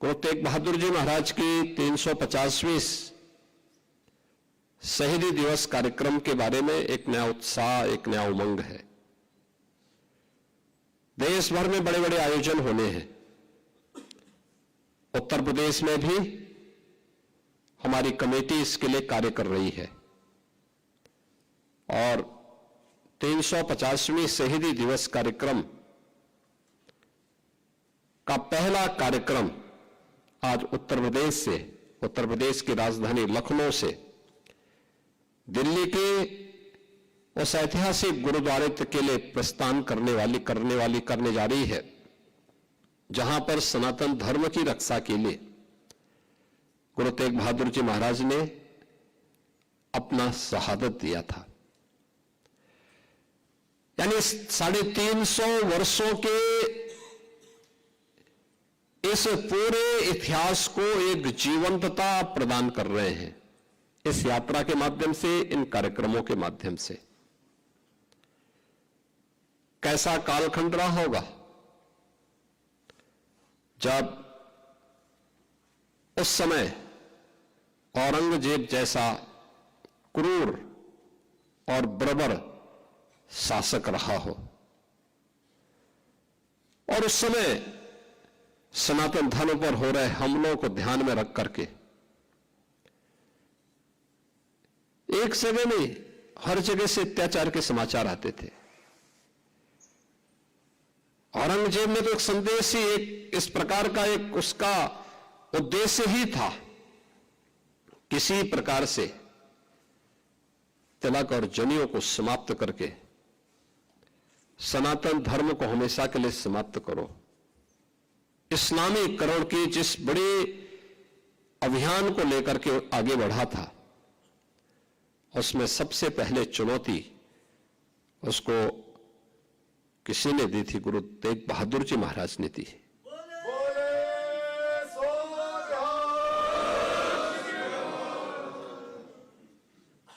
गुरु तेग बहादुर जी महाराज की 350वीं शहीदी दिवस कार्यक्रम के बारे में एक नया उत्साह, एक नया उमंग है। देश भर में बड़े बड़े आयोजन होने हैं। उत्तर प्रदेश में भी हमारी कमेटी इसके लिए कार्य कर रही है और 350वीं शहीदी दिवस कार्यक्रम का पहला कार्यक्रम आज उत्तर प्रदेश की राजधानी लखनऊ से दिल्ली के उस ऐतिहासिक गुरुद्वारे के लिए प्रस्थान करने जा रही है, जहां पर सनातन धर्म की रक्षा के लिए गुरु तेग बहादुर जी महाराज ने अपना शहादत दिया था। यानी 350 वर्षों के इस पूरे इतिहास को एक जीवंतता प्रदान कर रहे हैं इस यात्रा के माध्यम से, इन कार्यक्रमों के माध्यम से। कैसा कालखंड रहा होगा जब उस समय औरंगजेब जैसा क्रूर और बर्बर शासक रहा हो और उस समय सनातन धर्म पर हो रहे हमलों को ध्यान में रख करके एक जगह नहीं, हर जगह से अत्याचार के समाचार आते थे। औरंगजेब ने तो एक संदेश ही, एक इस प्रकार का एक उसका उद्देश्य ही था, किसी प्रकार से तिलक और जनेऊ को समाप्त करके सनातन धर्म को हमेशा के लिए समाप्त करो। इस्लामीकरण के जिस बड़े अभियान को लेकर के आगे बढ़ा था, उसमें सबसे पहले चुनौती उसको किसी ने दी थी? गुरु तेग बहादुर जी महाराज ने दी।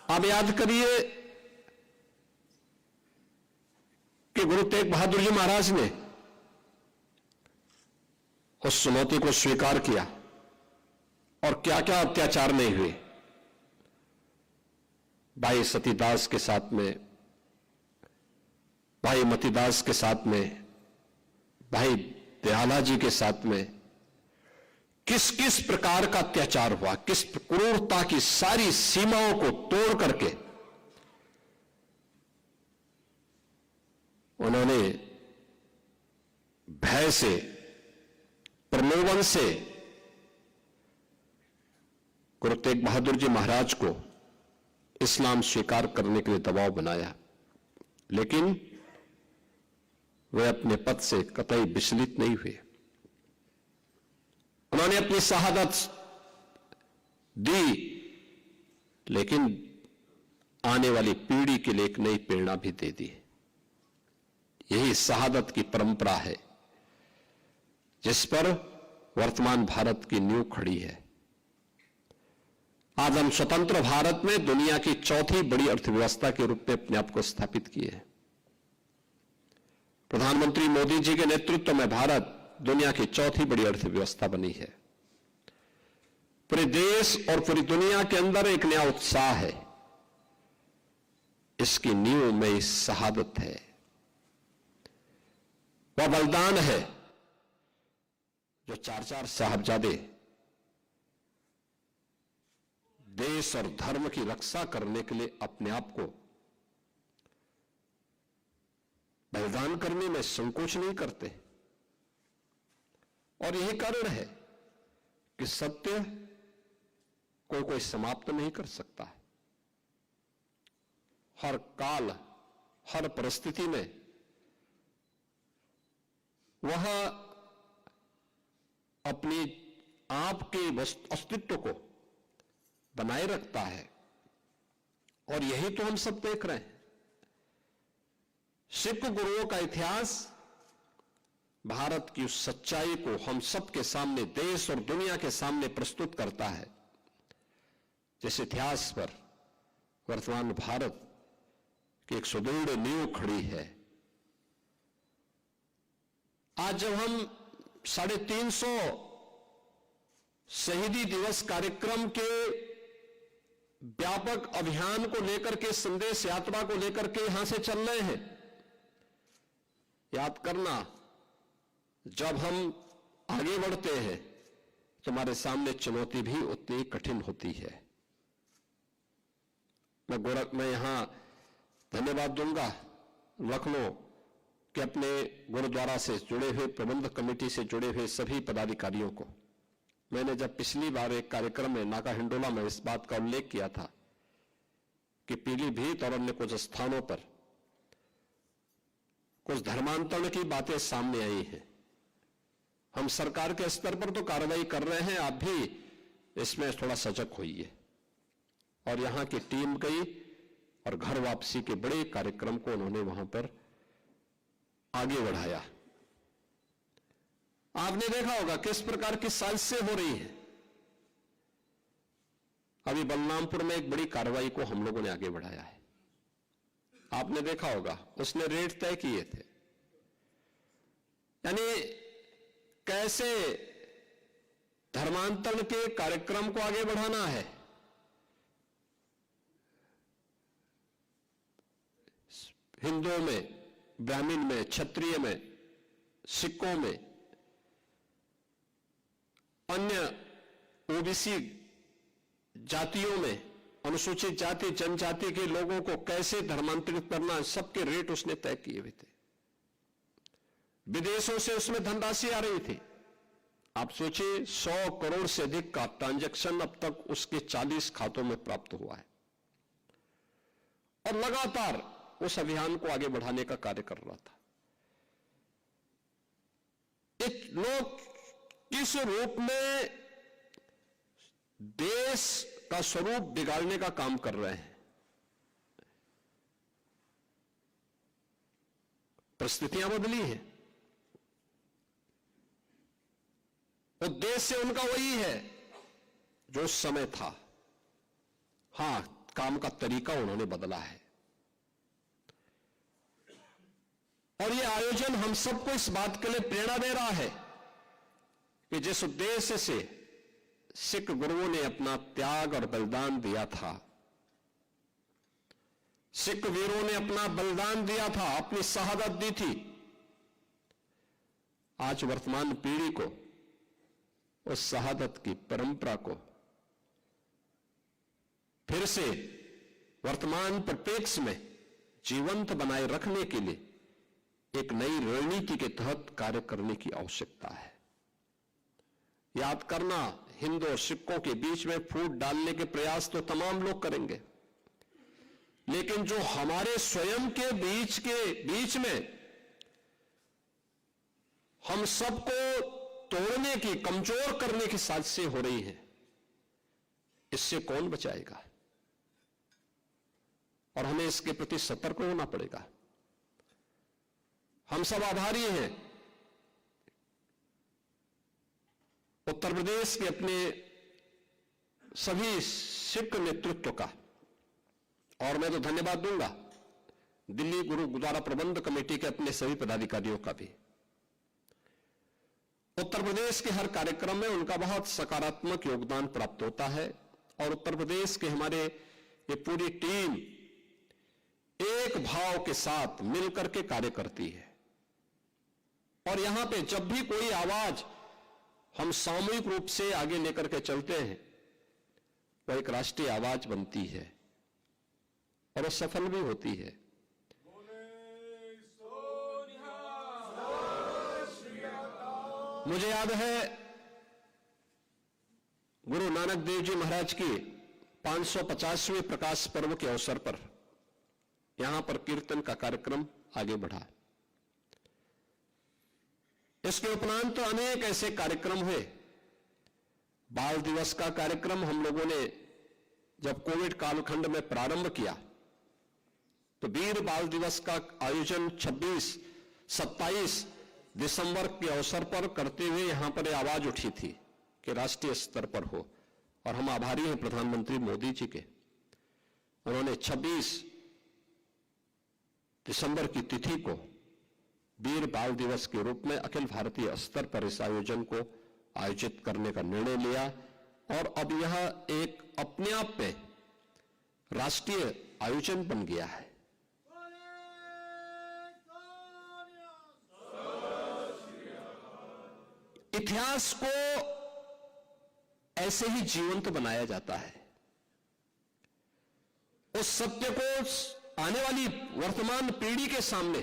आप याद करिए कि गुरु तेग बहादुर जी महाराज ने उस चुनौती को स्वीकार किया और क्या क्या अत्याचार नहीं हुए। भाई सतीदास के साथ में, भाई मतीदास के साथ में, भाई दयाला जी के साथ में किस किस प्रकार का अत्याचार हुआ, किस क्रूरता की सारी सीमाओं को तोड़ करके उन्होंने भय से, प्रलोभन से गुरु तेग बहादुर जी महाराज को इस्लाम स्वीकार करने के लिए दबाव बनाया, लेकिन वे अपने पद से कतई विचलित नहीं हुए। उन्होंने अपनी शहादत दी, लेकिन आने वाली पीढ़ी के लिए एक नई प्रेरणा भी दे दी। यही शहादत की परंपरा है जिस पर वर्तमान भारत की नींव खड़ी है। आज हम स्वतंत्र भारत में दुनिया की चौथी बड़ी अर्थव्यवस्था के रूप में अपने आप को स्थापित किए हैं। प्रधानमंत्री मोदी जी के नेतृत्व में भारत दुनिया की चौथी बड़ी अर्थव्यवस्था बनी है। पूरे देश और पूरी दुनिया के अंदर एक नया उत्साह है। इसकी नींव में इस शहादत है, वह बलिदान है जो चार साहबजादे देश और धर्म की रक्षा करने के लिए अपने आप को बलिदान करने में संकोच नहीं करते। और यही कारण है कि सत्य को कोई समाप्त नहीं कर सकता है। हर काल, हर परिस्थिति में वह अपनी आपके अस्तित्व को बनाए रखता है और यही तो हम सब देख रहे हैं। सिख गुरुओं का इतिहास भारत की उस सच्चाई को हम सबके सामने, देश और दुनिया के सामने प्रस्तुत करता है जिस इतिहास पर वर्तमान भारत की एक सुदृढ़ नींव खड़ी है। आज जब हम 350 शहीदी दिवस कार्यक्रम के व्यापक अभियान को लेकर के, संदेश यात्रा को लेकर के यहां से चल रहे हैं। याद करना, जब हम आगे बढ़ते हैं तो हमारे सामने चुनौती भी उतनी कठिन होती है। मैं यहां धन्यवाद दूंगा लखनऊ के अपने गुरुद्वारा से जुड़े हुए, प्रबंधक कमेटी से जुड़े हुए सभी पदाधिकारियों को। मैंने जब पिछली बार एक कार्यक्रम में नाका हिंडोला में इस बात का उल्लेख किया था कि पीलीभीत और अन्य कुछ स्थानों पर कुछ धर्मांतरण की बातें सामने आई हैं। हम सरकार के स्तर पर तो कार्रवाई कर रहे हैं, आप भी इसमें थोड़ा सजग होइए। और यहां की टीम गई और घर वापसी के बड़े कार्यक्रम को उन्होंने वहां पर आगे बढ़ाया। आपने देखा होगा किस प्रकार की साजिशें हो रही हैं। अभी बलरामपुर में एक बड़ी कार्रवाई को हम लोगों ने आगे बढ़ाया है, आपने देखा होगा, उसने रेट तय किए थे। यानी कैसे धर्मांतरण के कार्यक्रम को आगे बढ़ाना है। हिंदुओं में, ब्राह्मण में, क्षत्रिय में, सिखों में, अन्य ओबीसी जातियों में, अनुसूचित जाति जनजाति के लोगों को कैसे धर्मांतरित करना, सबके रेट उसने तय किए हुए थे। विदेशों से उसमें धनराशि आ रही थी। आप सोचिए, 100 करोड़ से अधिक का ट्रांजैक्शन अब तक उसके 40 खातों में प्राप्त हुआ है और लगातार उस अभियान को आगे बढ़ाने का कार्य कर रहा था। एक लोग किस रूप में देश का स्वरूप बिगाड़ने का काम कर रहे हैं। परिस्थितियां बदली हैं, उद्देश्य उनका वही है जो उस समय था। हां, काम का तरीका उन्होंने बदला है। और यह आयोजन हम सबको इस बात के लिए प्रेरणा दे रहा है कि जिस उद्देश्य से सिख गुरुओं ने अपना त्याग और बलिदान दिया था, सिख वीरों ने अपना बलिदान दिया था, अपनी शहादत दी थी, आज वर्तमान पीढ़ी को उस शहादत की परंपरा को फिर से वर्तमान परिप्रेक्ष्य में जीवंत बनाए रखने के लिए एक नई रणनीति के तहत कार्य करने की आवश्यकता है। याद करना, हिंदू और सिखों के बीच में फूट डालने के प्रयास तो तमाम लोग करेंगे, लेकिन जो हमारे स्वयं के बीच में हम सबको तोड़ने की, कमजोर करने की साजिशें हो रही हैं, इससे कौन बचाएगा। और हमें इसके प्रति सतर्क होना पड़ेगा। हम सब आभारी हैं उत्तर प्रदेश के अपने सभी सिख नेतृत्व का, और मैं तो धन्यवाद दूंगा दिल्ली गुरुद्वारा प्रबंध कमेटी के अपने सभी पदाधिकारियों का भी। उत्तर प्रदेश के हर कार्यक्रम में उनका बहुत सकारात्मक योगदान प्राप्त होता है और उत्तर प्रदेश के हमारे ये पूरी टीम एक भाव के साथ मिलकर के कार्य करती है। और यहां पे जब भी कोई आवाज हम सामूहिक रूप से आगे लेकर के चलते हैं, वह एक राष्ट्रीय आवाज बनती है और वह सफल भी होती है। मुझे याद है गुरु नानक देव जी महाराज की 550वें प्रकाश पर्व के अवसर पर यहां पर कीर्तन का कार्यक्रम आगे बढ़ा। इसके उपरांत अनेक ऐसे कार्यक्रम हुए। बाल दिवस का कार्यक्रम हम लोगों ने जब कोविड कालखंड में प्रारंभ किया तो वीर बाल दिवस का आयोजन 26-27 दिसंबर के अवसर पर करते हुए यहां पर आवाज उठी थी कि राष्ट्रीय स्तर पर हो। और हम आभारी हैं प्रधानमंत्री मोदी जी के, उन्होंने 26 दिसंबर की तिथि को वीर बाल दिवस के रूप में अखिल भारतीय स्तर पर इस आयोजन को आयोजित करने का निर्णय लिया और अब यह एक अपने आप में राष्ट्रीय आयोजन बन गया है। इतिहास को ऐसे ही जीवंत बनाया जाता है। उस सत्य को आने वाली वर्तमान पीढ़ी के सामने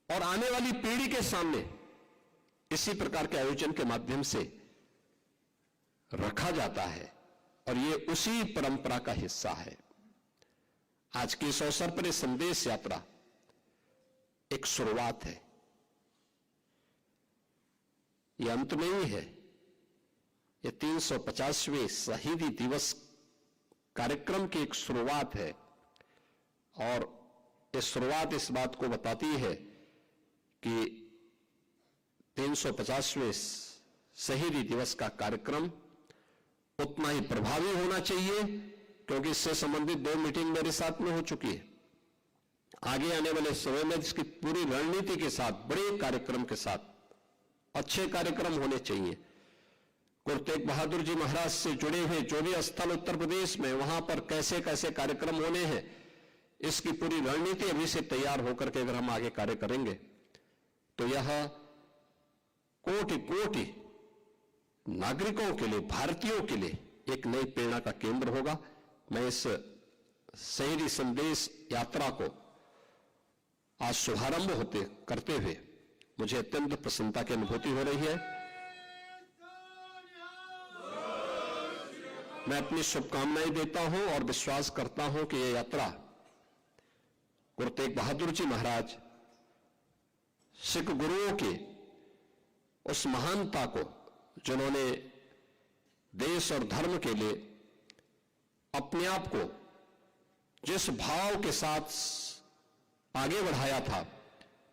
और आने वाली पीढ़ी के सामने इसी प्रकार के आयोजन के माध्यम से रखा जाता है और यह उसी परंपरा का हिस्सा है। आज के इस अवसर पर यह संदेश यात्रा एक शुरुआत है, यह अंत नहीं है। यह 350वें शहीदी दिवस कार्यक्रम की एक शुरुआत है और यह शुरुआत इस बात को बताती है कि 350वें शहीदी दिवस का कार्यक्रम उतना ही प्रभावी होना चाहिए, क्योंकि इससे संबंधित 2 मीटिंग मेरे साथ में हो चुकी है। आगे आने वाले समय में इसकी पूरी रणनीति के साथ, बड़े कार्यक्रम के साथ अच्छे कार्यक्रम होने चाहिए। गुरु तेग बहादुर जी महाराज से जुड़े हुए जो भी स्थल उत्तर प्रदेश में, वहां पर कैसे कैसे कार्यक्रम होने हैं, इसकी पूरी रणनीति अभी से तैयार होकर के अगर हम आगे कार्य करेंगे तो यह कोटि कोटि नागरिकों के लिए, भारतीयों के लिए एक नई प्रेरणा का केंद्र होगा। मैं इस शहीदी संदेश यात्रा को आज शुभारंभ करते हुए मुझे अत्यंत प्रसन्नता की अनुभूति हो रही है। मैं अपनी शुभकामनाएं देता हूं और विश्वास करता हूं कि यह यात्रा गुरु तेग बहादुर जी महाराज, सिख गुरुओं की उस महानता को, जिन्होंने देश और धर्म के लिए अपने आप को जिस भाव के साथ आगे बढ़ाया था,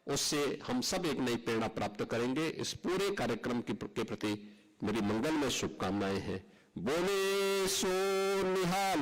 उससे हम सब एक नई प्रेरणा प्राप्त करेंगे। इस पूरे कार्यक्रम के प्रति मेरी मंगलमय शुभकामनाएं हैं। बोले सो निहाल।